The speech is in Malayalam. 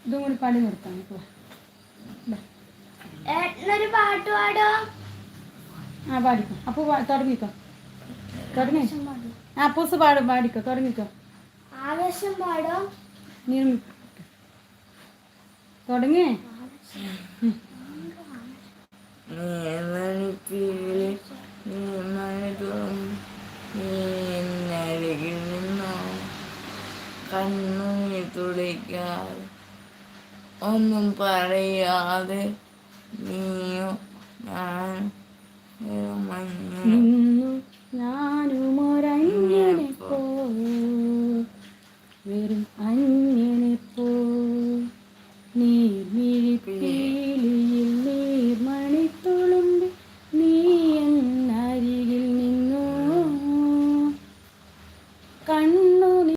ഇതും കൂടി പാടി നിർത്താം ഇപ്പോൾ. പാട്ട് പാടോ? ആ പാടിക്കോ. അപ്പോൾ തുടങ്ങിക്കോ. തുടങ്ങി. അപ്പൂസ് പാടിക്കോ. തുടങ്ങിക്കോ. ആവേശം പാടോ? നീ തുടങ്ങി. കണ്ണു തുളിക്കാതെ ഒന്നും പറയാതെ നീയോ ഞാൻ